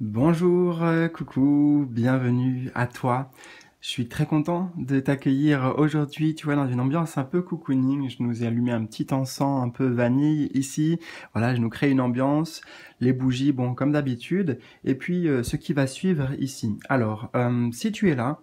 Bonjour, coucou, bienvenue à toi. Je suis très content de t'accueillir aujourd'hui, tu vois, dans une ambiance un peu cocooning. Je nous ai allumé un petit encens un peu vanille ici. Voilà, je nous crée une ambiance. Les bougies, bon, comme d'habitude. Et puis, ce qui va suivre ici. Alors, si tu es là,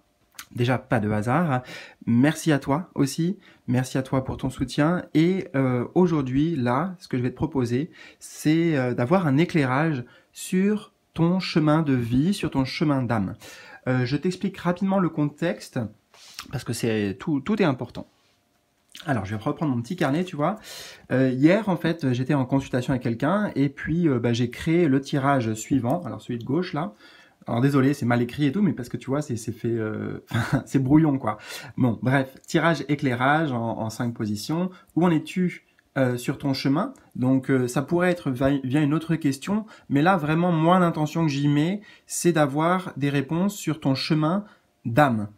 déjà, pas de hasard. Merci à toi aussi. Merci à toi pour ton soutien. Et aujourd'hui, là, ce que je vais te proposer, c'est d'avoir un éclairage sur ton chemin de vie, sur ton chemin d'âme. Je t'explique rapidement le contexte, parce que tout est important. Alors, je vais reprendre mon petit carnet, tu vois. Hier, en fait, j'étais en consultation avec quelqu'un, et puis j'ai créé le tirage suivant, alors celui de gauche, là. Alors désolé, c'est mal écrit et tout, mais parce que tu vois, c'est fait, c'est brouillon quoi. Bon, bref, tirage éclairage en 5 positions. Où en es-tu sur ton chemin? Donc ça pourrait être via une autre question, mais là vraiment moi l'intention que j'y mets, c'est d'avoir des réponses sur ton chemin d'âme.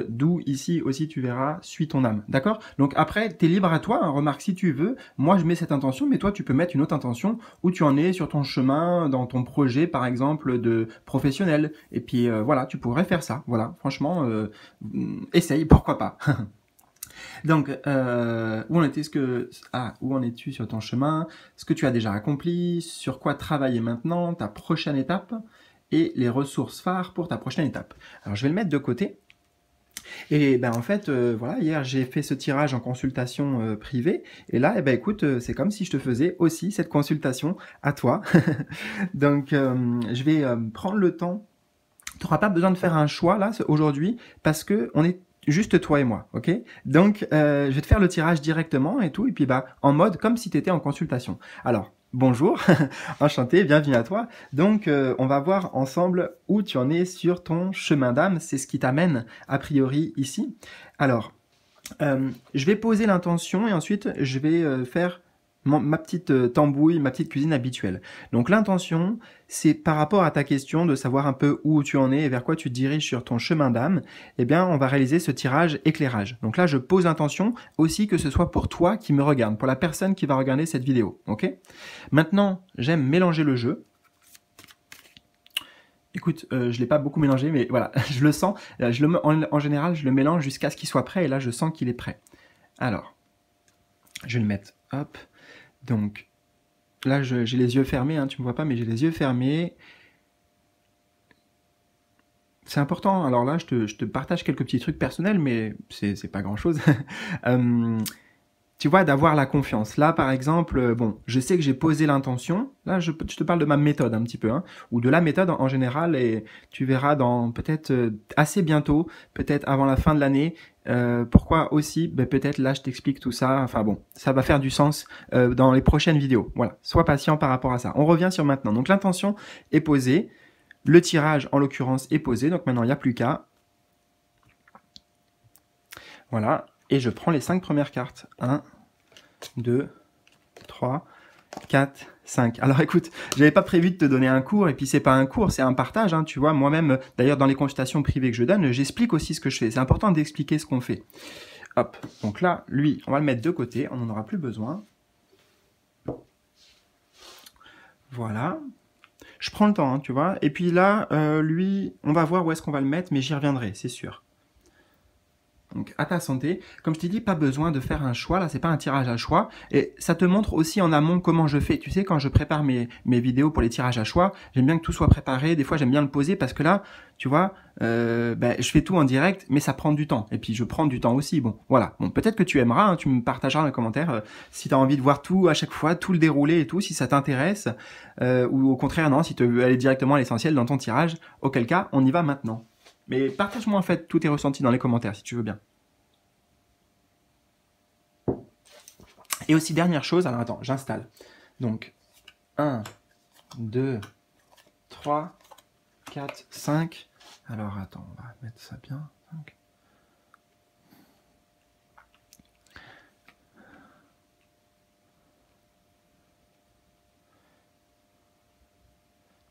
D'où ici aussi tu verras, suis ton âme, d'accord? Donc après, t'es libre à toi, hein, remarque si tu veux, moi je mets cette intention, mais toi tu peux mettre une autre intention où tu en es sur ton chemin, dans ton projet par exemple de professionnel, et puis voilà, tu pourrais faire ça, voilà, franchement, essaye, pourquoi pas. Donc, où en était où en es-tu sur ton chemin? Ce que tu as déjà accompli? Sur quoi travailler maintenant? Ta prochaine étape? Et les ressources phares pour ta prochaine étape. Alors, je vais le mettre de côté. Et ben en fait, voilà, hier j'ai fait ce tirage en consultation privée, et là, eh ben écoute, c'est comme si je te faisais aussi cette consultation à toi. Donc, je vais prendre le temps. Tu n'auras pas besoin de faire un choix là aujourd'hui parce que on est juste toi et moi, ok? Donc, je vais te faire le tirage directement et tout, et puis bah en mode comme si tu étais en consultation. Alors, bonjour, enchanté, bienvenue à toi. Donc, on va voir ensemble où tu en es sur ton chemin d'âme. C'est ce qui t'amène a priori ici. Alors, je vais poser l'intention et ensuite je vais faire ma petite tambouille, ma petite cuisine habituelle. Donc l'intention, c'est par rapport à ta question de savoir un peu où tu en es et vers quoi tu te diriges sur ton chemin d'âme. Eh bien, on va réaliser ce tirage éclairage. Donc là, je pose l'intention aussi que ce soit pour toi qui me regarde, pour la personne qui va regarder cette vidéo. Ok? Maintenant, j'aime mélanger le jeu. Écoute, je l'ai pas beaucoup mélangé, mais voilà, je le sens. En général, je le mélange jusqu'à ce qu'il soit prêt, et là, je sens qu'il est prêt. Alors, je vais le mettre, hop. Donc, là, j'ai les yeux fermés, hein, tu me vois pas, mais j'ai les yeux fermés. C'est important. Alors là, je te partage quelques petits trucs personnels, mais c'est pas grand-chose. Euh, tu vois, d'avoir la confiance. Là, par exemple, bon, je sais que j'ai posé l'intention. Là, je te parle de ma méthode un petit peu, hein, ou de la méthode en général, et tu verras dans peut-être assez bientôt, peut-être avant la fin de l'année. Pourquoi aussi? Ben, peut-être là, je t'explique tout ça. Enfin bon, ça va faire du sens dans les prochaines vidéos. Voilà, sois patient par rapport à ça. On revient sur maintenant. Donc l'intention est posée. Le tirage, en l'occurrence, est posé. Donc maintenant, il n'y a plus qu'à. Voilà. Et je prends les 5 premières cartes. 1, 2, 3, 4, 5. Alors écoute, j'avais pas prévu de te donner un cours, et puis c'est pas un cours, c'est un partage, hein, tu vois. Moi-même, d'ailleurs, dans les consultations privées que je donne, j'explique aussi ce que je fais. C'est important d'expliquer ce qu'on fait. Hop. Donc là, lui, on va le mettre de côté, on n'en aura plus besoin. Voilà. Je prends le temps, hein, tu vois. Et puis là, lui, on va voir où est-ce qu'on va le mettre, mais j'y reviendrai, c'est sûr. Donc à ta santé. Comme je t'ai dit, pas besoin de faire un choix, là c'est pas un tirage à choix. Et ça te montre aussi en amont comment je fais. Tu sais, quand je prépare mes vidéos pour les tirages à choix, j'aime bien que tout soit préparé. Des fois j'aime bien le poser parce que là, tu vois, je fais tout en direct, mais ça prend du temps. Et puis je prends du temps aussi. Bon, voilà. Bon, peut-être que tu aimeras, hein, tu me partageras dans les commentaires si tu as envie de voir tout à chaque fois, tout le déroulé et tout, si ça t'intéresse. Ou au contraire, non, si tu veux aller directement à l'essentiel dans ton tirage, auquel cas, on y va maintenant. Mais partage-moi en fait tous tes ressentis dans les commentaires si tu veux bien. Et aussi, dernière chose, alors attends, j'installe. Donc, 1, 2, 3, 4, 5. Alors attends, on va mettre ça bien. 5.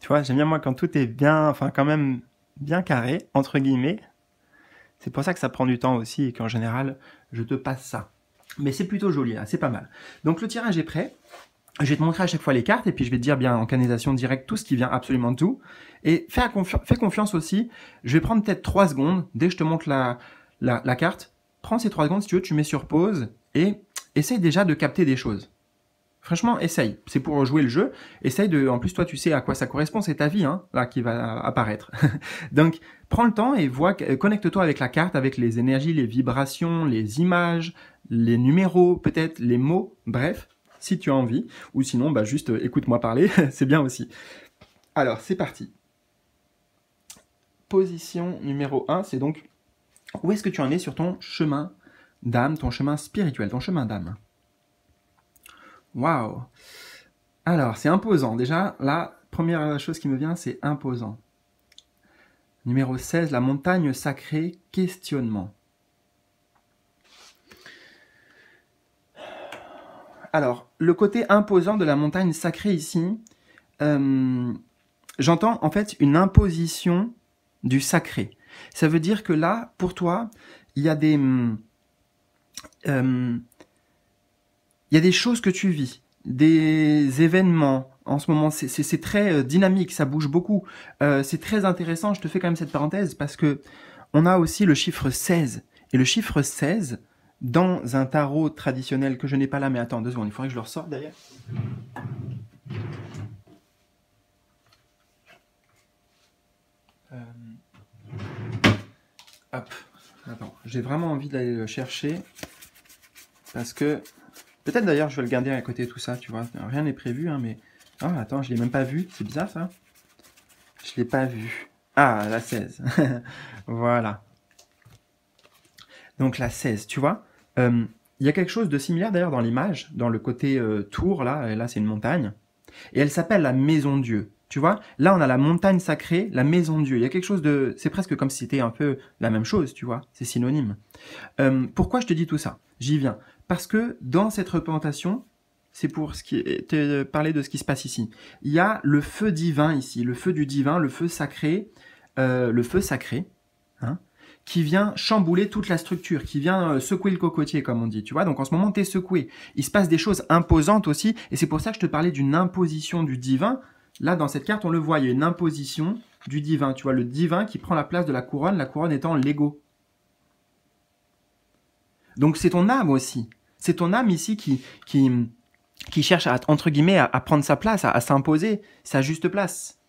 Tu vois, j'aime bien moi quand tout est bien, enfin quand même bien carré, entre guillemets. C'est pour ça que ça prend du temps aussi et qu'en général, je te passe ça. Mais c'est plutôt joli, là, c'est pas mal. Donc le tirage est prêt. Je vais te montrer à chaque fois les cartes et puis je vais te dire bien en canalisation directe tout ce qui vient, absolument tout. Et fais confiance aussi. Je vais prendre peut-être 3 secondes. Dès que je te montre la carte, prends ces 3 secondes si tu veux, tu mets sur pause et essaye déjà de capter des choses. Franchement, essaye. C'est pour jouer le jeu. Essaye de... En plus, toi, tu sais à quoi ça correspond. C'est ta vie, hein, là, qui va apparaître. Donc, prends le temps et connecte-toi avec la carte, avec les énergies, les vibrations, les images, les numéros, peut-être, les mots. Bref, si tu as envie. Ou sinon, bah, juste écoute-moi parler. C'est bien aussi. Alors, c'est parti. Position numéro 1, c'est donc où est-ce que tu en es sur ton chemin d'âme, ton chemin spirituel, ton chemin d'âme. Waouh! Alors, c'est imposant. Déjà, la première chose qui me vient, c'est imposant. Numéro 16, la montagne sacrée, questionnement. Alors, le côté imposant de la montagne sacrée ici, j'entends en fait une imposition du sacré. Ça veut dire que là, pour toi, il y a des choses que tu vis, des événements. En ce moment, c'est très dynamique, ça bouge beaucoup. C'est très intéressant, je te fais quand même cette parenthèse, parce que on a aussi le chiffre 16. Et le chiffre 16, dans un tarot traditionnel que je n'ai pas là, mais attends 2 secondes, il faudrait que je le ressorte d'ailleurs. Hop, attends, j'ai vraiment envie d'aller le chercher, parce que... Peut-être d'ailleurs je vais le garder à côté de tout ça, tu vois. Rien n'est prévu, hein, mais... Ah, attends, je l'ai même pas vu. C'est bizarre, ça. Je l'ai pas vu. Ah, la 16. Voilà. Donc la 16, tu vois. Il y a quelque chose de similaire d'ailleurs dans l'image, dans le côté tour, là. Et là, c'est une montagne. Et elle s'appelle la Maison Dieu. Tu vois, là, on a la montagne sacrée, la Maison Dieu. Il y a quelque chose de... C'est presque comme si c'était un peu la même chose, tu vois. C'est synonyme. Pourquoi je te dis tout ça? J'y viens. Parce que dans cette représentation, c'est pour te parler de ce qui se passe ici. Il y a le feu divin ici, le feu du divin, le feu sacré, hein, qui vient chambouler toute la structure, qui vient secouer le cocotier, comme on dit. Tu vois, donc en ce moment, tu es secoué. Il se passe des choses imposantes aussi, et c'est pour ça que je te parlais d'une imposition du divin. Là, dans cette carte, on le voit, il y a une imposition du divin. Tu vois, le divin qui prend la place de la couronne étant l'ego. Donc c'est ton âme aussi. C'est ton âme ici qui cherche à, entre guillemets, à prendre sa place, à s'imposer sa juste place.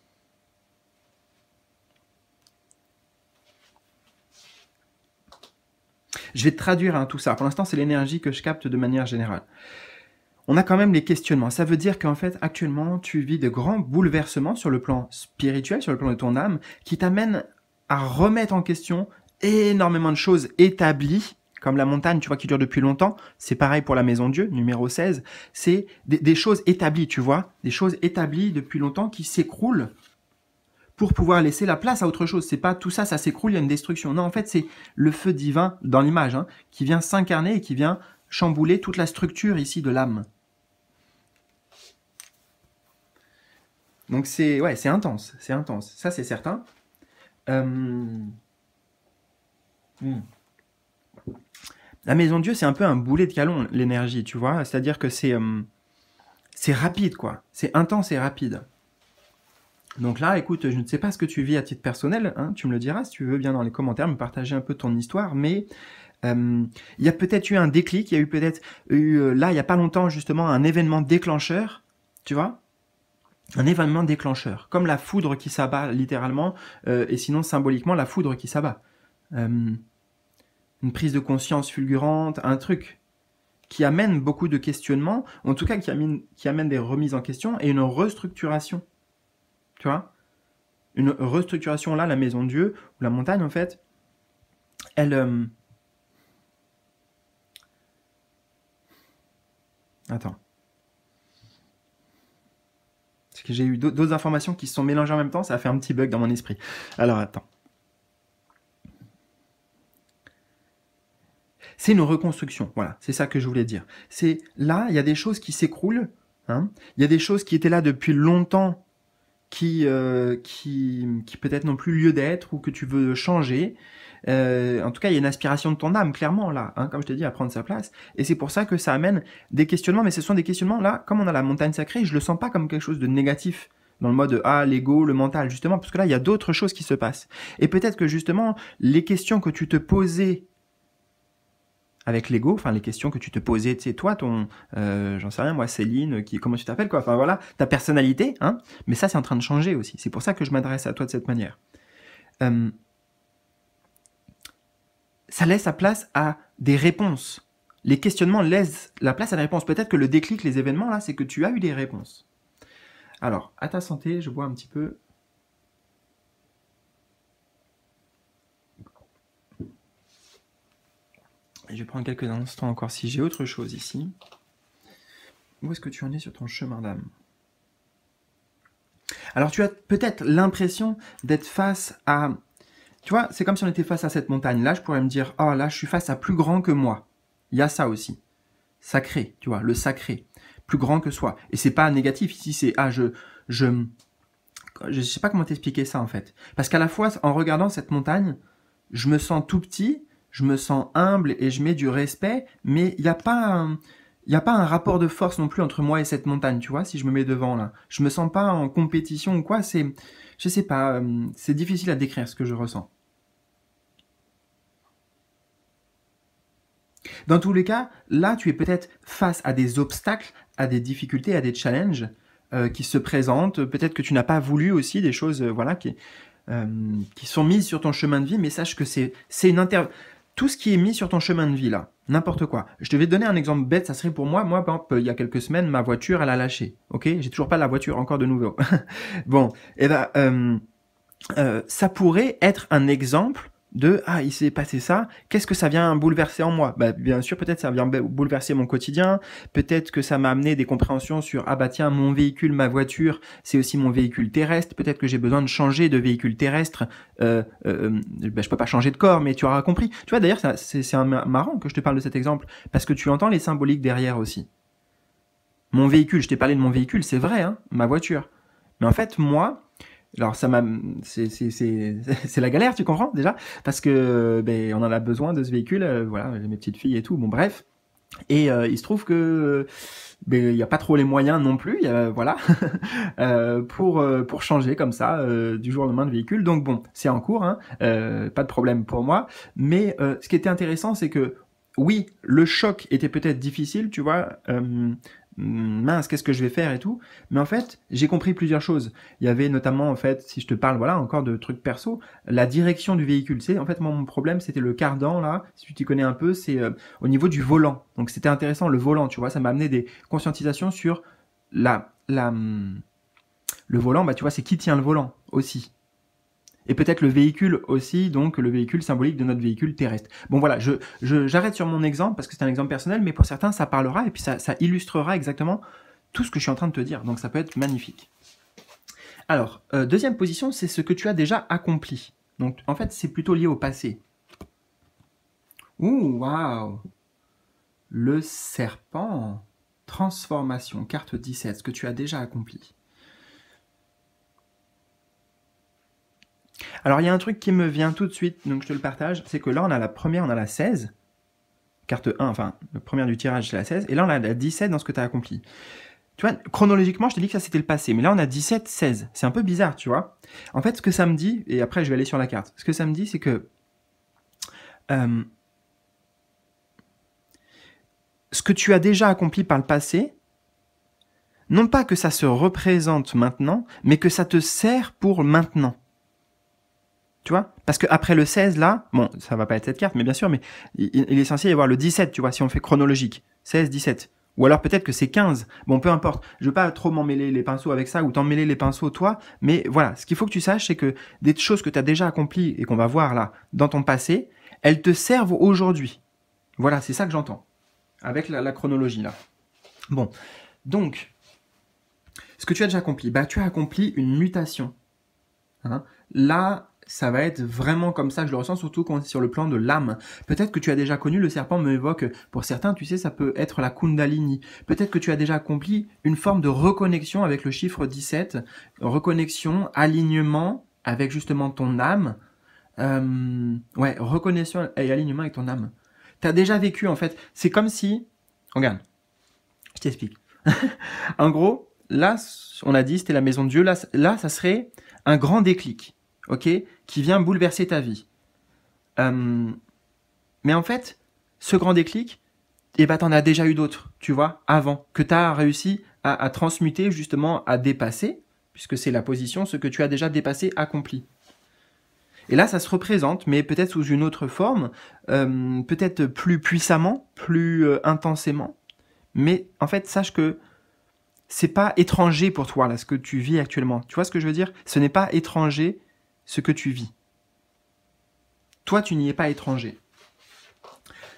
Je vais te traduire tout ça. Pour l'instant, c'est l'énergie que je capte de manière générale. On a quand même les questionnements. Ça veut dire qu'en fait, actuellement, tu vis de grands bouleversements sur le plan spirituel, sur le plan de ton âme, qui t'amènent à remettre en question énormément de choses établies, comme la montagne, tu vois, qui dure depuis longtemps. C'est pareil pour la Maison Dieu, numéro 16. C'est des choses établies, tu vois, des choses établies depuis longtemps qui s'écroulent pour pouvoir laisser la place à autre chose. C'est pas tout ça, ça s'écroule, il y a une destruction. Non, en fait, c'est le feu divin dans l'image, hein, qui vient s'incarner et qui vient chambouler toute la structure ici de l'âme. Donc c'est intense, c'est intense. Ça, c'est certain. La Maison Dieu, c'est un peu un boulet de canon, l'énergie, tu vois. C'est-à-dire que c'est rapide, quoi. C'est intense et rapide. Donc là, écoute, je ne sais pas ce que tu vis à titre personnel, hein, tu me le diras si tu veux bien dans les commentaires, me partager un peu ton histoire, mais il y a peut-être eu un déclic, il y a eu peut-être là, il n'y a pas longtemps, justement, un événement déclencheur, tu vois, un événement déclencheur, comme la foudre qui s'abat littéralement, et sinon symboliquement la foudre qui s'abat. Une prise de conscience fulgurante, un truc qui amène beaucoup de questionnements, en tout cas qui amène des remises en question et une restructuration. Tu vois, une restructuration là, la Maison Dieu, ou la montagne en fait, elle... Attends. Parce que j'ai eu d'autres informations qui se sont mélangées en même temps, ça a fait un petit bug dans mon esprit. Alors attends. C'est une reconstruction, voilà, c'est ça que je voulais dire. C'est là, il y a des choses qui s'écroulent, hein, il y a des choses qui étaient là depuis longtemps, qui peut-être n'ont plus lieu d'être ou que tu veux changer. En tout cas, il y a une aspiration de ton âme, clairement, là, hein, comme je t'ai dit, à prendre sa place. Et c'est pour ça que ça amène des questionnements, mais ce sont des questionnements, là, comme on a la montagne sacrée, je le sens pas comme quelque chose de négatif, dans le mode, ah, l'ego, le mental, justement, parce que là, il y a d'autres choses qui se passent. Et peut-être que, justement, les questions que tu te posais avec l'ego, enfin les questions que tu te posais, tu sais, toi, j'en sais rien, moi, Céline, comment tu t'appelles, quoi, enfin voilà, ta personnalité, hein, mais ça, c'est en train de changer aussi. C'est pour ça que je m'adresse à toi de cette manière. Ça laisse la place à des réponses. Les questionnements laissent la place à des réponses. Peut-être que le déclic, les événements, là, c'est que tu as eu des réponses. Alors, à ta santé, je bois un petit peu. Je vais prendre quelques instants encore si j'ai autre chose ici. Où est-ce que tu en es sur ton chemin d'âme? Alors, tu as peut-être l'impression d'être face à... Tu vois, c'est comme si on était face à cette montagne. Là, je pourrais me dire, oh là, je suis face à plus grand que moi. Il y a ça aussi. Sacré, tu vois, le sacré. Plus grand que soi. Et c'est pas négatif ici, c'est, ah, je sais pas comment t'expliquer ça, en fait. Parce qu'à la fois, en regardant cette montagne, je me sens tout petit, je me sens humble et je mets du respect, mais il n'y a pas un rapport de force non plus entre moi et cette montagne, tu vois, si je me mets devant, là. Je me sens pas en compétition ou quoi, je sais pas, c'est difficile à décrire ce que je ressens. Dans tous les cas, là, tu es peut-être face à des obstacles, à des difficultés, à des challenges qui se présentent. Peut-être que tu n'as pas voulu aussi des choses voilà, qui sont mises sur ton chemin de vie, mais sache que c'est tout ce qui est mis sur ton chemin de vie, là, n'importe quoi. Je te vais te donner un exemple bête, ça serait pour moi. Moi, par exemple, il y a quelques semaines, ma voiture, elle a lâché. Ok, j'ai toujours pas la voiture encore de nouveau. Bon, et ben, ça pourrait être un exemple de ah il s'est passé ça, qu'est-ce que ça vient bouleverser en moi? Bah bien sûr, peut-être ça vient bouleverser mon quotidien, peut-être que ça m'a amené des compréhensions sur ah bah tiens, mon véhicule, ma voiture, c'est aussi mon véhicule terrestre, peut-être que j'ai besoin de changer de véhicule terrestre, bah, je peux pas changer de corps, mais tu auras compris. Tu vois d'ailleurs c'est marrant que je te parle de cet exemple parce que tu entends les symboliques derrière aussi. Mon véhicule, je t'ai parlé de mon véhicule, c'est vrai, hein, ma voiture. Mais en fait, moi, alors c'est la galère, tu comprends déjà, parce que ben on en a besoin de ce véhicule, voilà, j'ai mes petites filles et tout, bon bref. Et il se trouve que ben il y a pas trop les moyens non plus, voilà, pour changer comme ça du jour au lendemain de véhicule. Donc bon, c'est en cours, hein, pas de problème pour moi. Mais ce qui était intéressant, c'est que oui, le choc était peut-être difficile, tu vois. Mince, qu'est-ce que je vais faire et tout. Mais en fait, j'ai compris plusieurs choses. Il y avait notamment, en fait, si je te parle, voilà, encore de trucs perso, la direction du véhicule. Tu sais, en fait, moi, mon problème, c'était le cardan, là, si tu t'y connais un peu, c'est au niveau du volant. Donc, c'était intéressant, le volant, tu vois, ça m'a amené des conscientisations sur le volant, bah, tu vois, c'est qui tient le volant, aussi. Et peut-être le véhicule aussi, donc le véhicule symbolique de notre véhicule terrestre. Bon voilà, j'arrête sur mon exemple parce que c'est un exemple personnel, mais pour certains ça parlera et puis ça illustrera exactement tout ce que je suis en train de te dire. Donc ça peut être magnifique. Alors, deuxième position, c'est ce que tu as déjà accompli. Donc en fait, c'est plutôt lié au passé. Ouh, waouh! Le serpent. Transformation, carte 17, ce que tu as déjà accompli. Alors, il y a un truc qui me vient tout de suite, donc je te le partage, c'est que là, on a la première, on a la 16, carte 1, enfin, la première du tirage, c'est la 16, et là, on a la 17 dans ce que tu as accompli. Tu vois, chronologiquement, je t'ai dit que ça, c'était le passé, mais là, on a 17, 16. C'est un peu bizarre, tu vois. En fait, ce que ça me dit, et après, je vais aller sur la carte, ce que ça me dit, c'est que ce que tu as déjà accompli par le passé, non pas que ça se représente maintenant, mais que ça te sert pour maintenant. Tu vois? Parce qu'après le 16, là, bon, ça va pas être cette carte, mais bien sûr, mais il est censé y avoir le 17, tu vois, si on fait chronologique. 16, 17. Ou alors peut-être que c'est 15. Bon, peu importe. Je veux pas trop m'emmêler les pinceaux avec ça, ou t'emmêler les pinceaux toi, mais voilà. Ce qu'il faut que tu saches, c'est que des choses que tu as déjà accomplies et qu'on va voir là, dans ton passé, elles te servent aujourd'hui. Voilà, c'est ça que j'entends. Avec la chronologie, là. Bon. Donc, ce que tu as déjà accompli, bah, tu as accompli une mutation. Hein. Là, ça va être vraiment comme ça que je le ressens, surtout quand c'est sur le plan de l'âme. Peut-être que tu as déjà connu, le serpent me évoque, pour certains, tu sais, ça peut être la Kundalini. Peut-être que tu as déjà accompli une forme de reconnexion avec le chiffre 17, reconnexion, alignement avec justement ton âme. Ouais, reconnexion et alignement avec ton âme. Tu as déjà vécu, en fait, c'est comme si... Regarde, je t'explique. En gros, là, on a dit, c'était la maison de Dieu, là, ça serait un grand déclic. Ok, qui vient bouleverser ta vie. Mais en fait, ce grand déclic, eh ben, t'en as déjà eu d'autres, tu vois, avant, que tu as réussi à transmuter, justement, à dépasser, puisque c'est la position, ce que tu as déjà dépassé, accompli. Et là, ça se représente, mais peut-être sous une autre forme, peut-être plus puissamment, plus intensément. Mais en fait, sache que c'est pas étranger pour toi, là, ce que tu vis actuellement. Tu vois ce que je veux dire? Ce n'est pas étranger ce que tu vis. Toi, tu n'y es pas étranger.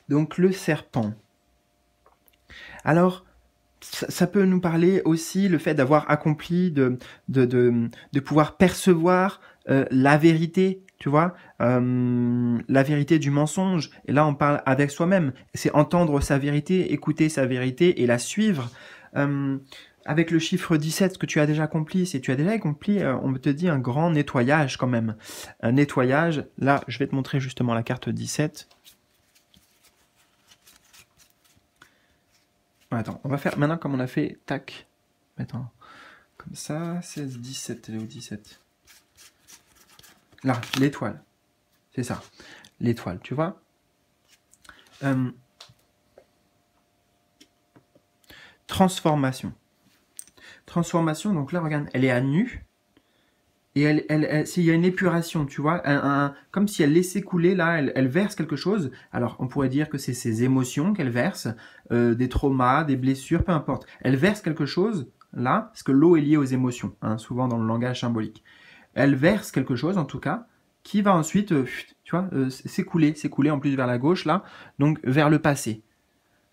Donc, le serpent. Alors, ça peut nous parler aussi le fait d'avoir accompli, de pouvoir percevoir la vérité, tu vois, la vérité du mensonge. Et là, on parle avec soi-même. C'est entendre sa vérité, écouter sa vérité et la suivre. Avec le chiffre 17, ce que tu as déjà accompli, c'est tu as déjà accompli, on te dit, un grand nettoyage quand même. Un nettoyage, là, je vais te montrer justement la carte 17. Attends, on va faire maintenant comme on a fait, tac. Attends, comme ça, 16, 17, elle est où 17? Là, l'étoile. C'est ça, l'étoile, tu vois. Transformation. Transformation, donc là, regarde, elle est à nu. Et s'il y a une épuration, tu vois, comme si elle laissait couler, là, elle verse quelque chose. Alors, on pourrait dire que c'est ses émotions qu'elle verse, des traumas, des blessures, peu importe. Elle verse quelque chose, là, parce que l'eau est liée aux émotions, hein, souvent dans le langage symbolique. Elle verse quelque chose, en tout cas, qui va ensuite, tu vois, s'écouler en plus vers la gauche, là, donc vers le passé.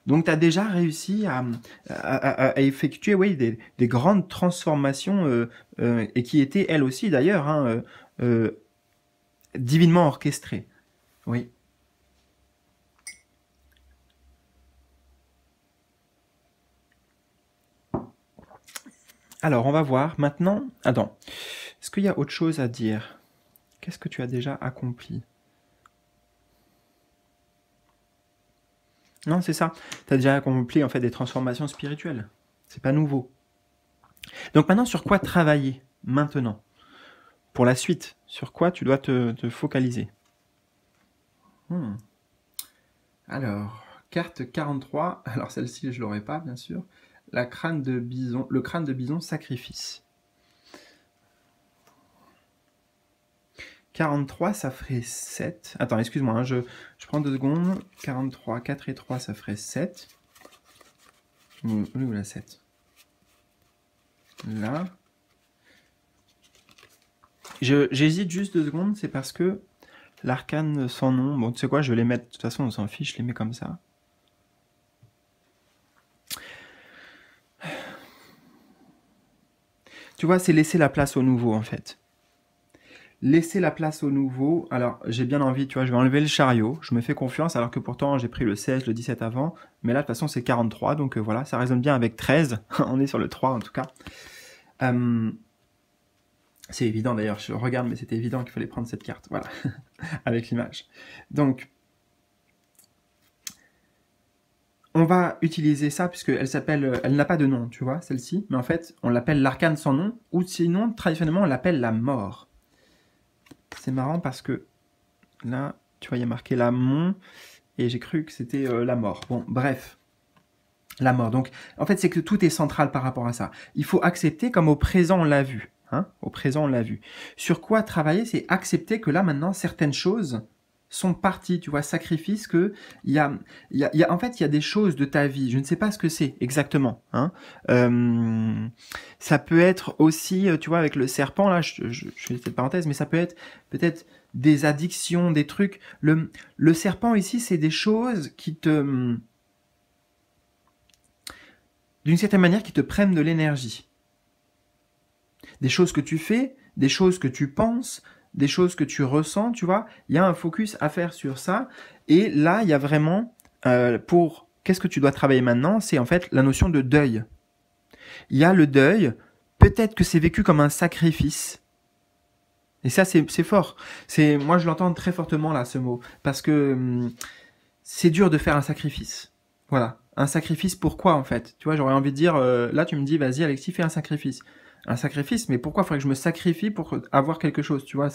Donc, tu as déjà réussi à effectuer, oui, des grandes transformations et qui étaient, elles aussi, d'ailleurs, hein, divinement orchestrées. Oui. Alors, on va voir maintenant. Attends, est-ce qu'il y a autre chose à dire? Qu'est-ce que tu as déjà accompli? Non, c'est ça. Tu as déjà accompli en fait des transformations spirituelles. C'est pas nouveau. Donc maintenant, sur quoi travailler maintenant? Pour la suite, sur quoi tu dois te focaliser? Alors, carte 43. Alors celle-ci, je l'aurai pas, bien sûr. Le crâne de bison sacrifice. 43, ça ferait 7. Attends, excuse-moi, hein, je prends 2 secondes. 43, 4 et 3, ça ferait 7. Où est la 7? Là. J'hésite juste 2 secondes, c'est parce que l'arcane sans nom, bon, tu sais quoi, je vais les mettre, de toute façon, on s'en fiche, je les mets comme ça. Tu vois, c'est laisser la place au nouveau, en fait. Laisser la place au nouveau. Alors, j'ai bien envie, tu vois, je vais enlever le chariot. Je me fais confiance, alors que pourtant, j'ai pris le 16, le 17 avant. Mais là, de toute façon, c'est 43. Donc voilà, ça résonne bien avec 13. On est sur le 3, en tout cas. C'est évident, d'ailleurs. Je regarde, mais c'était évident qu'il fallait prendre cette carte. Voilà, avec l'image. Donc, on va utiliser ça, puisqu'elle s'appelle... Elle n'a pas de nom, tu vois, celle-ci. Mais en fait, on l'appelle l'arcane sans nom. Ou sinon, traditionnellement, on l'appelle la mort. C'est marrant parce que là, tu vois, il y a marqué la mon et j'ai cru que c'était la mort. Bon, bref, la mort. Donc, en fait, c'est que tout est central par rapport à ça. Il faut accepter comme au présent, on l'a vu. Hein, au présent, on l'a vu. Sur quoi travailler, c'est accepter que là, maintenant, certaines choses sont parties, tu vois, sacrifice, que en fait, il y a des choses de ta vie, je ne sais pas ce que c'est exactement, hein. Ça peut être aussi, tu vois, avec le serpent, là, je fais cette parenthèse, mais ça peut être peut-être des addictions, des trucs. Le serpent ici, c'est des choses qui te, d'une certaine manière, qui te prennent de l'énergie. Des choses que tu fais, des choses que tu penses, des choses que tu ressens, tu vois. Il y a un focus à faire sur ça. Et là, il y a vraiment, qu'est-ce que tu dois travailler maintenant? C'est en fait la notion de deuil. Il y a le deuil, peut-être que c'est vécu comme un sacrifice. Et ça, c'est fort. Moi, je l'entends très fortement là, ce mot. Parce que c'est dur de faire un sacrifice. Voilà. Un sacrifice, pourquoi en fait? Tu vois, j'aurais envie de dire, là tu me dis, vas-y Alexis, fais un sacrifice. Un sacrifice, mais pourquoi il faudrait que je me sacrifie pour avoir quelque chose? Tu vois,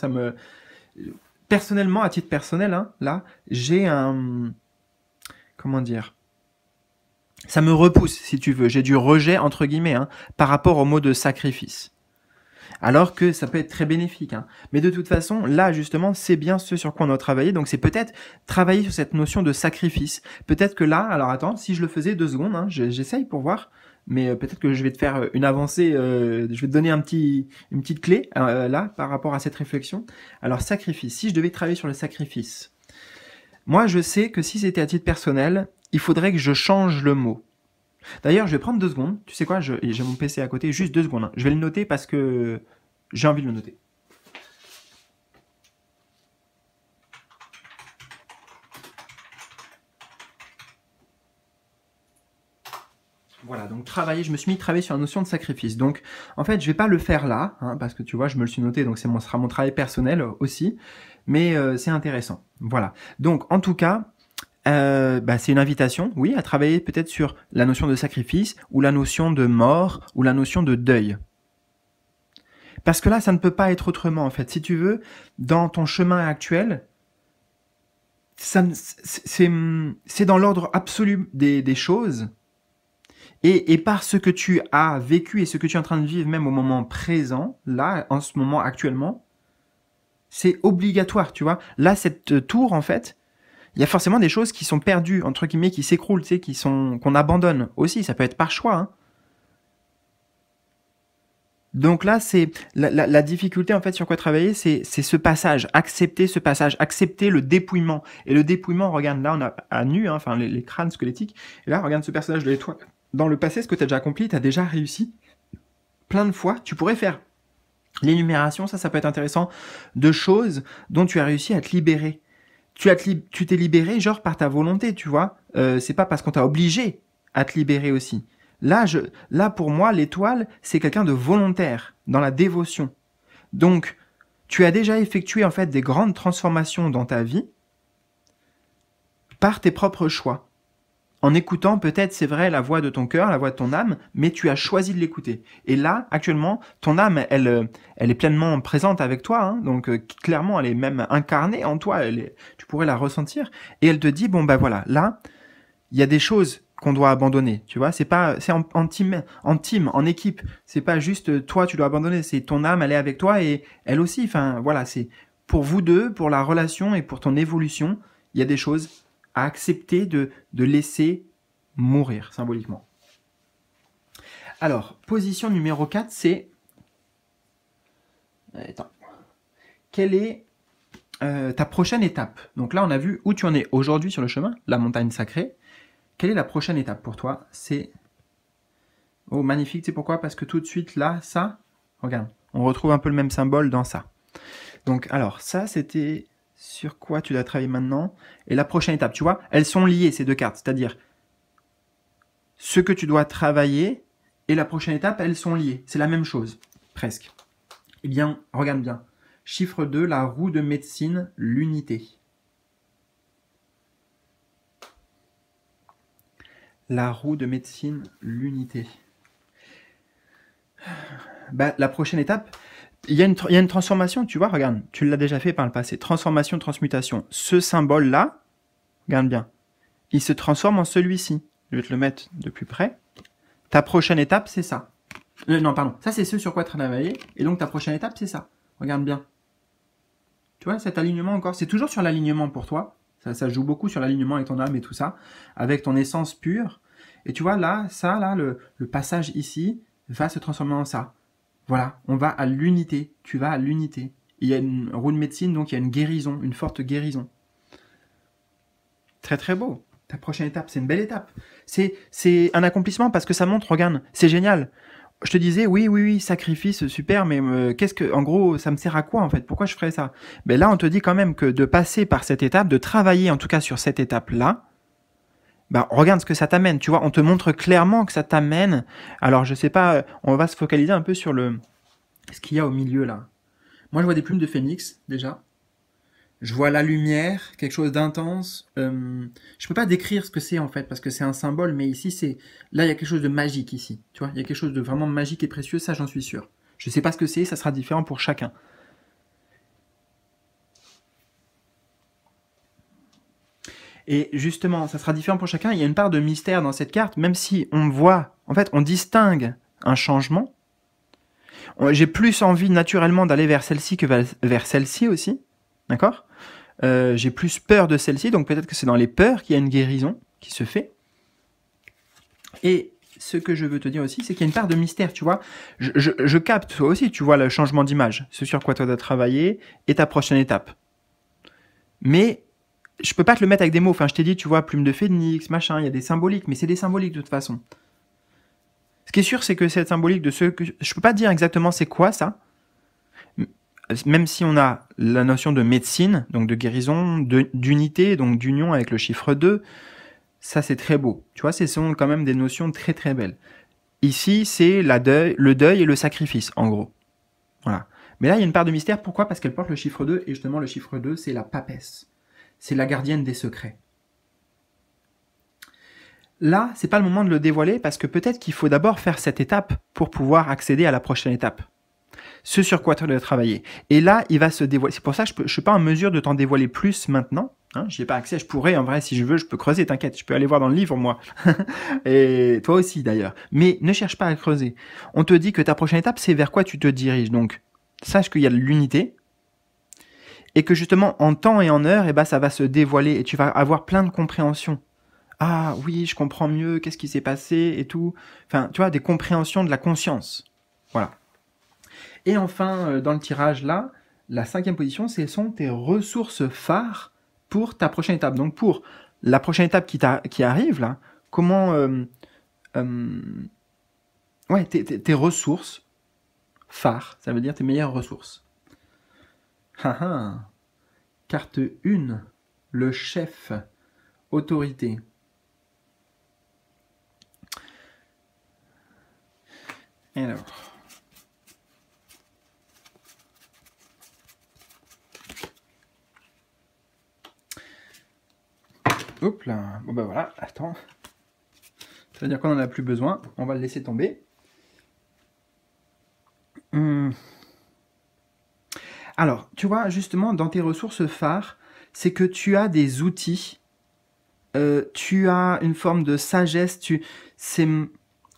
personnellement, à titre personnel, hein, là, j'ai un... Comment dire? Ça me repousse, si tu veux. J'ai du rejet, entre guillemets, hein, par rapport au mot de sacrifice. Alors que ça peut être très bénéfique. Hein. Mais de toute façon, là, justement, c'est bien ce sur quoi on a travaillé. Donc, c'est peut-être travailler sur cette notion de sacrifice. Peut-être que là, alors attends, si je le faisais 2 secondes, hein, j'essaye pour voir. Mais peut-être que je vais te faire une avancée, je vais te donner une petite clé, là, par rapport à cette réflexion. Alors, sacrifice. Si je devais travailler sur le sacrifice, moi, je sais que si c'était à titre personnel, il faudrait que je change le mot. D'ailleurs, je vais prendre 2 secondes. Tu sais quoi, j'ai mon PC à côté, juste 2 secondes. Hein. Je vais le noter parce que j'ai envie de le noter. Voilà, donc je me suis mis à travailler sur la notion de sacrifice. Donc, en fait, je vais pas le faire là, hein, parce que tu vois, je me le suis noté, donc ce sera mon travail personnel aussi. Mais c'est intéressant. Voilà. Donc, en tout cas, c'est une invitation, oui, à travailler peut-être sur la notion de sacrifice, ou la notion de mort, ou la notion de deuil. Parce que là, ça ne peut pas être autrement, en fait. Si tu veux, dans ton chemin actuel, c'est dans l'ordre absolu des choses. Et par ce que tu as vécu et ce que tu es en train de vivre, même au moment présent, là, en ce moment, actuellement, c'est obligatoire, tu vois. Là, cette tour, en fait, il y a forcément des choses qui sont perdues, entre guillemets, qui s'écroulent, tu sais, qu'on abandonne aussi. Ça peut être par choix, hein. Donc là, c'est la difficulté, en fait, sur quoi travailler, c'est ce passage, accepter ce passage, accepter le dépouillement. Et le dépouillement, regarde, là, on a à nu, hein, enfin, les crânes squelettiques. Et là, regarde ce personnage de l'étoile. Dans le passé, ce que tu as déjà accompli, tu as déjà réussi plein de fois. Tu pourrais faire l'énumération, ça peut être intéressant, de choses dont tu as réussi à te libérer. Tu t'es libéré, genre, par ta volonté, tu vois. C'est pas parce qu'on t'a obligé à te libérer aussi. Là, pour moi, l'étoile, c'est quelqu'un de volontaire, dans la dévotion. Donc, tu as déjà effectué, en fait, des grandes transformations dans ta vie par tes propres choix. En écoutant peut-être, c'est vrai, la voix de ton cœur, la voix de ton âme, mais tu as choisi de l'écouter. Et là, actuellement, ton âme, elle est pleinement présente avec toi, hein, donc clairement, elle est même incarnée en toi, tu pourrais la ressentir, et elle te dit, bon, ben voilà, là, il y a des choses qu'on doit abandonner, tu vois, c'est en team, en équipe, c'est pas juste toi, tu dois abandonner, c'est ton âme, elle est avec toi, et elle aussi, enfin, voilà, c'est pour vous deux, pour la relation et pour ton évolution, il y a des choses à accepter de laisser mourir, symboliquement. Alors, position numéro 4, c'est... Attends. Quelle est ta prochaine étape? Donc là, on a vu où tu en es aujourd'hui sur le chemin, la montagne sacrée. Quelle est la prochaine étape pour toi? C'est... Oh, magnifique, c'est pourquoi? Parce que tout de suite, là, ça... Regarde, on retrouve un peu le même symbole dans ça. Donc, alors, ça, c'était... Sur quoi tu dois travailler maintenant? Et la prochaine étape, tu vois, elles sont liées, ces deux cartes. C'est-à-dire, ce que tu dois travailler et la prochaine étape, elles sont liées. C'est la même chose, presque. Eh bien, regarde bien. Chiffre 2, la roue de médecine, l'unité. La roue de médecine, l'unité. Bah, la prochaine étape... Il y a une transformation, tu vois, regarde, tu l'as déjà fait par le passé. Transformation, transmutation. Ce symbole-là, regarde bien, il se transforme en celui-ci. Je vais te le mettre de plus près. Ta prochaine étape, c'est ça. Non, pardon. Ça, c'est ce sur quoi travailler. Et donc, ta prochaine étape, c'est ça. Regarde bien. Tu vois, cet alignement encore, c'est toujours sur l'alignement pour toi. Ça joue beaucoup sur l'alignement avec ton âme et tout ça, avec ton essence pure. Et tu vois, là, ça, là, le passage ici va se transformer en ça. Voilà, on va à l'unité, tu vas à l'unité. Il y a une roue de médecine, donc il y a une guérison, une forte guérison. Très très beau. Ta prochaine étape, c'est une belle étape. C'est un accomplissement parce que ça montre, regarde, c'est génial. je te disais, oui, oui, oui, sacrifice, super, mais qu'est-ce que, en gros, ça me sert à quoi en fait? Pourquoi je ferais ça? Ben là, on te dit quand même que de passer par cette étape, de travailler en tout cas sur cette étape-là, ben regarde ce que ça t'amène. Tu vois, on te montre clairement que ça t'amène. Alors, je sais pas, on va se focaliser un peu sur ce qu'il y a au milieu là. Moi, je vois des plumes de phénix déjà. Je vois la lumière, quelque chose d'intense. Je peux pas décrire ce que c'est en fait parce que c'est un symbole, mais ici c'est là il y a quelque chose de magique ici. Tu vois, il y a quelque chose de vraiment magique et précieux, ça j'en suis sûr. Je sais pas ce que c'est, ça sera différent pour chacun. Et justement, ça sera différent pour chacun. Il y a une part de mystère dans cette carte, même si on voit, en fait, on distingue un changement. J'ai plus envie naturellement d'aller vers celle-ci que vers celle-ci aussi, d'accord? J'ai plus peur de celle-ci, donc peut-être que c'est dans les peurs qu'il y a une guérison qui se fait. Et ce que je veux te dire aussi, c'est qu'il y a une part de mystère, tu vois. Je capte, toi aussi, tu vois le changement d'image, ce sur quoi toi tu as travaillé, et ta prochaine étape. Mais je peux pas te le mettre avec des mots. Enfin, je t'ai dit, tu vois, plume de phénix, machin, il y a des symboliques, mais c'est des symboliques de toute façon. Ce qui est sûr, c'est que cette symbolique de ce que... Je peux pas te dire exactement c'est quoi ça, même si on a la notion de médecine, donc de guérison, d'unité, donc d'union avec le chiffre 2, ça c'est très beau. Tu vois, ce sont quand même des notions très très belles. Ici, c'est le deuil et le sacrifice, en gros. Voilà. Mais là, il y a une part de mystère. Pourquoi? Parce qu'elle porte le chiffre 2, et justement, le chiffre 2, c'est la papesse. C'est la gardienne des secrets. Là, c'est pas le moment de le dévoiler, parce que peut-être qu'il faut d'abord faire cette étape pour pouvoir accéder à la prochaine étape. Ce sur quoi tu dois travailler. Et là, il va se dévoiler. C'est pour ça que je ne suis pas en mesure de t'en dévoiler plus maintenant. Hein, j'y ai pas accès. Je pourrais, en vrai, si je veux, je peux creuser, t'inquiète. Je peux aller voir dans le livre, moi. Et toi aussi, d'ailleurs. Mais ne cherche pas à creuser. On te dit que ta prochaine étape, c'est vers quoi tu te diriges. Donc, sache qu'il y a de l'unité. Et que justement, en temps et en heure, eh ben, ça va se dévoiler. Et tu vas avoir plein de compréhension. Ah oui, je comprends mieux. Qu'est-ce qui s'est passé et tout. Enfin, tu vois, des compréhensions de la conscience. Voilà. Et enfin, dans le tirage là, la 5e position, ce sont tes ressources phares pour ta prochaine étape. Donc pour la prochaine étape qui arrive là, comment... ouais, tes ressources phares, ça veut dire tes meilleures ressources. Carte 1, le chef, autorité. Alors... Hop là, bon ben voilà, attends. Ça veut dire qu'on n'en a plus besoin, on va le laisser tomber. Alors, tu vois, justement, dans tes ressources phares, c'est que tu as des outils, tu as une forme de sagesse,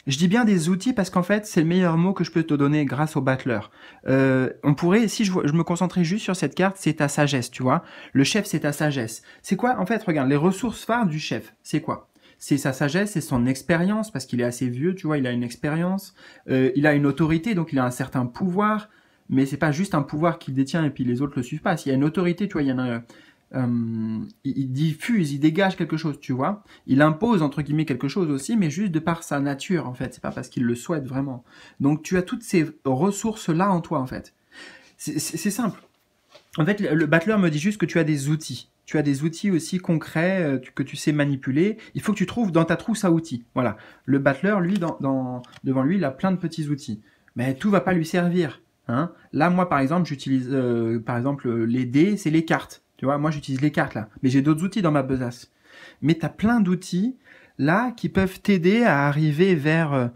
je dis bien des outils parce qu'en fait, c'est le meilleur mot que je peux te donner grâce au battleur. On pourrait, si je me concentrais juste sur cette carte, c'est ta sagesse, tu vois. Le chef, c'est ta sagesse. C'est quoi? En fait, regarde, les ressources phares du chef, c'est quoi? C'est sa sagesse, c'est son expérience, parce qu'il est assez vieux, tu vois, il a une expérience. Il a une autorité, donc il a un certain pouvoir, mais c'est pas juste un pouvoir qu'il détient et puis les autres le suivent pas. S'il y a une autorité, tu vois, il y en a... il diffuse, il dégage quelque chose, tu vois. Il impose, entre guillemets, quelque chose aussi, mais juste de par sa nature, en fait. C'est pas parce qu'il le souhaite vraiment. Donc, tu as toutes ces ressources-là en toi, en fait. C'est simple. En fait, le battleur me dit juste que tu as des outils. Tu as des outils aussi concrets que tu sais manipuler. Il faut que tu trouves dans ta trousse à outils. Voilà. Le battleur, lui, devant lui, il a plein de petits outils. Mais tout va pas lui servir. Hein. Là, moi, par exemple, j'utilise, les dés, c'est les cartes. Tu vois, moi, j'utilise les cartes, là. Mais j'ai d'autres outils dans ma besace. Mais tu as plein d'outils, là, qui peuvent t'aider à arriver vers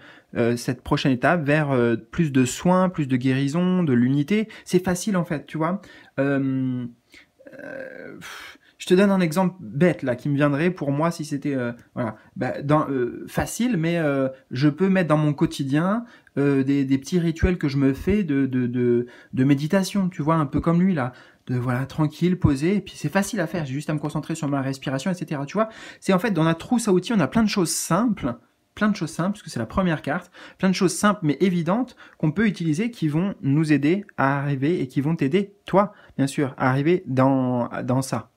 cette prochaine étape, vers plus de soins, plus de guérison, de l'unité. C'est facile, en fait, tu vois. Je te donne un exemple bête là qui me viendrait pour moi si c'était voilà facile, mais je peux mettre dans mon quotidien des petits rituels que je me fais de méditation, tu vois, un peu comme lui là, de voilà tranquille, posé, et puis c'est facile à faire, j'ai juste à me concentrer sur ma respiration, etc. Tu vois, c'est en fait dans la trousse à outils, on a plein de choses simples. Plein de choses simples, parce que c'est la première carte, plein de choses simples mais évidentes qu'on peut utiliser qui vont nous aider à arriver et qui vont t'aider, toi, bien sûr, à arriver dans ça.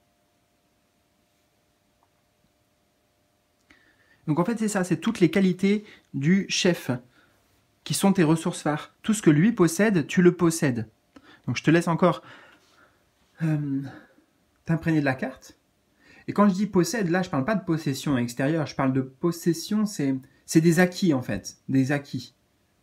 Donc en fait c'est ça, c'est toutes les qualités du chef. qui sont tes ressources phares. Tout ce que lui possède, tu le possèdes. Donc je te laisse encore t'imprégner de la carte. Et quand je dis possède, là, je ne parle pas de possession extérieure, je parle de possession, c'est des acquis en fait, des acquis.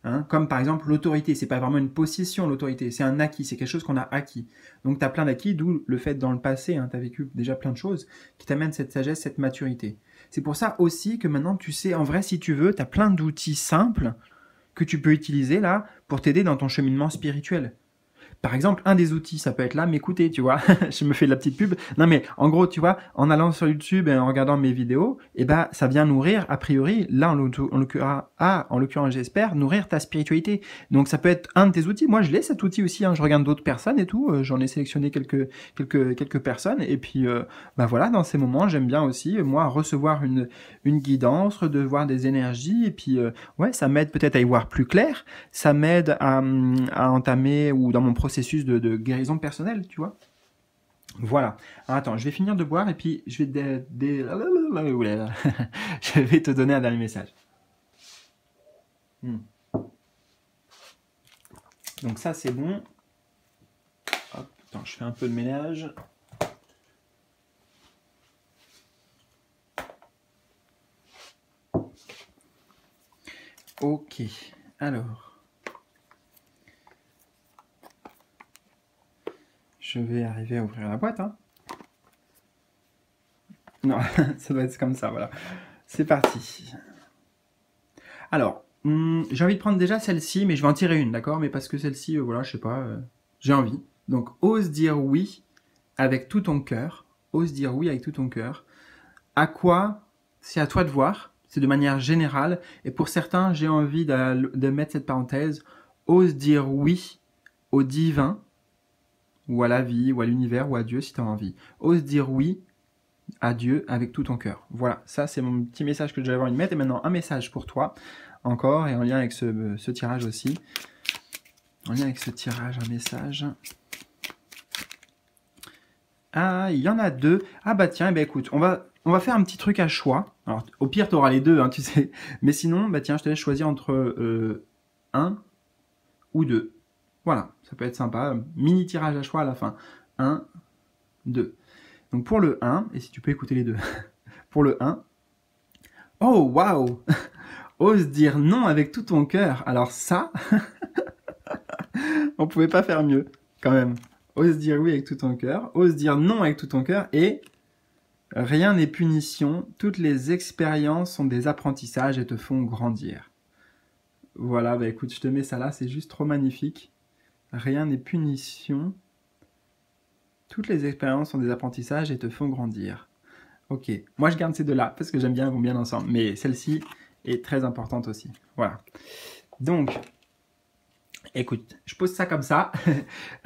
Hein, comme par exemple l'autorité, c'est pas vraiment une possession l'autorité, c'est un acquis, c'est quelque chose qu'on a acquis. Donc tu as plein d'acquis, d'où le fait dans le passé, hein, tu as vécu déjà plein de choses qui t'amènent cette sagesse, cette maturité. C'est pour ça aussi que maintenant tu sais, en vrai si tu veux, tu as plein d'outils simples que tu peux utiliser là pour t'aider dans ton cheminement spirituel. Par exemple, un des outils, ça peut être là, m'écouter, tu vois. Je me fais de la petite pub. Non, mais en gros, tu vois, en allant sur YouTube et en regardant mes vidéos, eh ben, ça vient nourrir, a priori, là, en l'occurrence, j'espère, nourrir ta spiritualité. Donc, ça peut être un de tes outils. Moi, je l'ai, cet outil aussi, hein. Je regarde d'autres personnes et tout. J'en ai sélectionné quelques personnes. Et puis, bah voilà, dans ces moments, j'aime bien aussi, moi, recevoir une guidance, recevoir des énergies. Et puis, ouais, ça m'aide peut-être à y voir plus clair. Ça m'aide à entamer, ou dans mon processus de guérison personnelle, tu vois. Voilà. Alors, attends, je vais finir de boire et puis je vais je vais te donner un dernier message. Donc ça, c'est bon. Hop, attends, je fais un peu de ménage. Ok. Alors. Je vais arriver à ouvrir la boîte. Hein. Non, ça doit être comme ça, voilà. C'est parti. Alors, j'ai envie de prendre déjà celle-ci, mais je vais en tirer une, d'accord? Mais parce que celle-ci, voilà, je sais pas, j'ai envie. Donc, ose dire oui avec tout ton cœur. Ose dire oui avec tout ton cœur. À quoi? C'est à toi de voir. C'est de manière générale. Et pour certains, j'ai envie de mettre cette parenthèse. Ose dire oui au divin, ou à la vie, ou à l'univers, ou à Dieu si tu as envie. Ose dire oui à Dieu avec tout ton cœur. Voilà, ça c'est mon petit message que j'avais envie de mettre. Et maintenant, un message pour toi, encore, et en lien avec ce tirage aussi. En lien avec ce tirage, un message. Ah, il y en a deux. Ah bah tiens, bah écoute, on va faire un petit truc à choix. Alors, au pire, tu auras les deux, hein, tu sais. Mais sinon, bah tiens, je te laisse choisir entre un ou deux. Voilà, ça peut être sympa. Mini tirage à choix à la fin. 1, 2. Donc pour le 1, et si tu peux écouter les deux. Pour le 1. Oh, waouh! Ose dire non avec tout ton cœur. Alors ça, on pouvait pas faire mieux, quand même. Ose dire oui avec tout ton cœur. Ose dire non avec tout ton cœur. Et rien n'est punition. Toutes les expériences sont des apprentissages et te font grandir. Voilà, bah écoute, je te mets ça là. C'est juste trop magnifique. Rien n'est punition. Toutes les expériences sont des apprentissages et te font grandir. Ok, moi je garde ces deux-là parce que j'aime bien, elles vont bien ensemble. Mais celle-ci est très importante aussi. Voilà. Donc, écoute, je pose ça comme ça.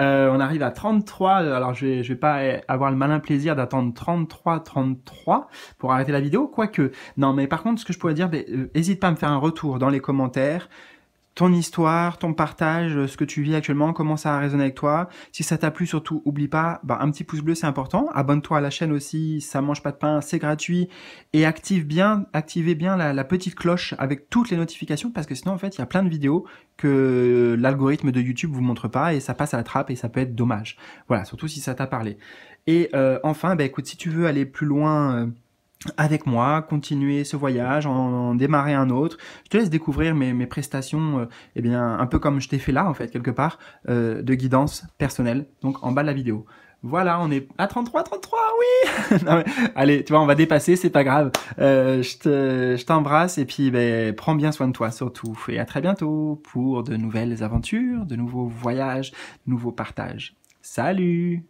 On arrive à 33. Alors, je vais pas avoir le malin plaisir d'attendre 33 pour arrêter la vidéo. Quoique, non, mais par contre, ce que je pourrais dire, n'hésite pas à me faire un retour dans les commentaires. Ton histoire, ton partage, ce que tu vis actuellement, comment ça a résonné avec toi. Si ça t'a plu, surtout, oublie pas, un petit pouce bleu, c'est important. Abonne-toi à la chaîne aussi, ça mange pas de pain, c'est gratuit. Et activez bien la petite cloche avec toutes les notifications, parce que sinon, en fait, il y a plein de vidéos que l'algorithme de YouTube vous montre pas et ça passe à la trappe et ça peut être dommage. Voilà, surtout si ça t'a parlé. Et enfin, écoute, si tu veux aller plus loin... avec moi, continuer ce voyage, en démarrer un autre. Je te laisse découvrir mes prestations, un peu comme je t'ai fait là, en fait, quelque part, de guidance personnelle, donc en bas de la vidéo. Voilà, on est à 33, oui. Non, mais, allez, tu vois, on va dépasser, c'est pas grave. Je t'embrasse et puis prends bien soin de toi surtout. Et à très bientôt pour de nouvelles aventures, de nouveaux voyages, de nouveaux partages. Salut!